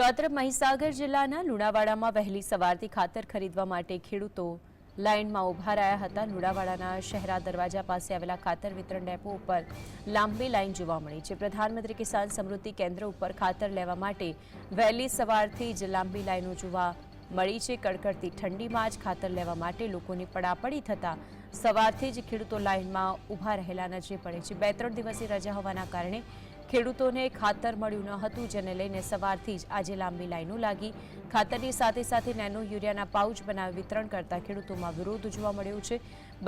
તો આ તરફ મહીસાગર જિલ્લાના લુણાવાડામાં વહેલી સવારથી ખાતર ખરીદવા માટે ખેડૂતો લાઇનમાં ઉભા રહ્યા હતા। લુણાવાડાના શહેરા દરવાજા પાસે આવેલા ખાતર વિતરણ ડેપો ઉપર લાંબી લાઇન જોવા મળી છે। પ્રધાનમંત્રી કિસાન સમૃદ્ધિ કેન્દ્ર ઉપર ખાતર લેવા માટે વહેલી સવારથી જ લાંબી લાઇનો જોવા મળી છે। કડકડતી ઠંડીમાં જ ખાતર લેવા માટે લોકોની પડાપડી થતા સવારથી જ ખેડૂતો લાઇનમાં ઉભા રહેલા નજરે પડે છે। 2-3 દિવસની રજા હોવાના કારણે ખેડૂતોને ખાતર મળ્યું ન હતું, જેને લઈને સવારથી જ આજે લાંબી લાઈનો લાગી। ખાતરની સાથે સાથે નેનો યુરિયાના પાઉચ બનાવી વિતરણ કરતા ખેડૂતોમાં વિરોધ જોવા મળ્યો છે।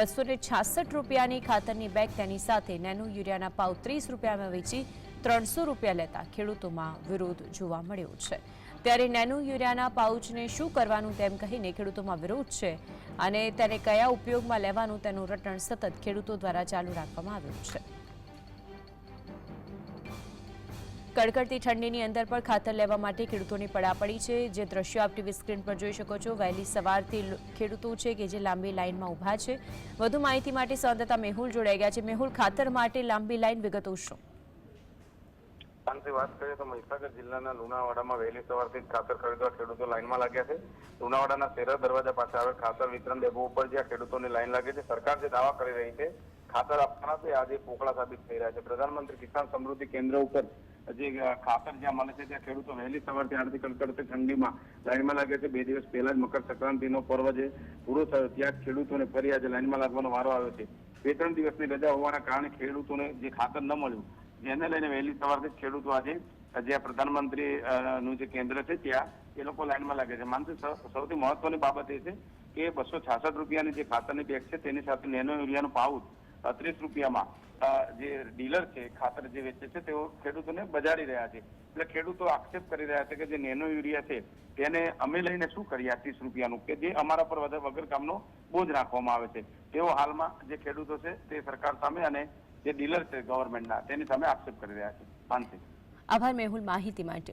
266 રૂપિયાની ખાતરની બેગ તેની સાથે નેનો યુરિયાના પાઉચ 30 રૂપિયામાં વેચી 300 રૂપિયા લેતા ખેડૂતોમાં વિરોધ જોવા મળ્યો છે। ત્યારે નેનો યુરિયાના પાઉચને શું કરવાનું તેમ કહીને ખેડૂતોમાં વિરોધ છે અને તેને કયા ઉપયોગમાં લેવાનું તેનું રટણ સતત ખેડૂતો દ્વારા ચાલુ રાખવામાં આવ્યું છે। કડકડતી ઠંડીની અંદર પણ ખાતર લેવા માટે ખેડૂતોની પડાપડી છે। જે દ્રશ્યો આપ ટીવી સ્ક્રીન પર જોઈ શકો છો, વહેલી સવારથી ખેડૂતો છે કે જે લાંબી લાઇનમાં ઊભા છે। વધુ માહિતી માટે સંવાદદાતા મેહુલ જોડાઈ ગયા છે। મેહુલ, ખાતર માટે લાંબી લાઇન વિગતો શું? વાત કરીએ તો મહીસાગર જિલ્લાના લુણાવાડામાં વહેલી સવારથી ખાતર ખરીદવા ખેડૂતો લાઇનમાં લાગ્યા છે। લુણાવાડાના શેરા દરવાજા પાસે આવેલ ખાતર વિતરણ ડેપો ઉપર જ્યાં ખેડૂતોની લાઇન લાગી છે, સરકાર જે દાવા કરી રહી છે ખાતર આપવાના તે આજે પોકળા સાબિત થઈ રહ્યા છે। પ્રધાનમંત્રી કિસાન સમૃદ્ધિ કેન્દ્ર ઉપર જે ખાતર જ્યાં મળે છે ત્યાં ખેડૂતો વહેલી સવારથી આરતી કડકડતી ઠંડીમાં લાઇનમાં લાગે છે। 2 દિવસ પહેલા જ મકર સંક્રાંતિનો પર્વ જે પૂરો થયો ત્યાં ખેડૂતોને ફરી આજે લાઇનમાં લાગવાનો વારો આવ્યો છે। 2-3 દિવસની રજા હોવાના કારણે ખેડૂતોને જે ખાતર ન મળ્યું, જેને લઈને વહેલી સવારથી ખેડૂતો આજે જ્યાં પ્રધાનમંત્રી નું જે કેન્દ્ર છે ત્યાં એ લોકો લાઇનમાં લાગે છે। માનસી, સૌથી મહત્વની બાબત એ છે કે 266 રૂપિયાની જે ખાતરની બેગ છે તેની સાથે નેનો યુરિયાનું પાઉચ 30 રૂપિયામાં જે ડીલર છે ખાતર જે વેચે છે તેઓ ખેડૂતોને બજાડી રહ્યા છે। એટલે ખેડૂતો આક્ષેપ કરી રહ્યા છે કે જે નેનો યુરિયા છે તેને અમે લઈને શું કરીએ 30 રૂપિયાનું, કે જે અમારા પર વગર કામનો બોજ રાખવામાં આવે છે। તેઓ હાલમાં જે ખેડૂતો છે તે સરકાર સામે અને જે ડીલર છે ગવર્મેન્ટના તેની સામે આક્ષેપ કરી રહ્યા છે। માનસી, આભાર મેહુલ માહિતી માટે।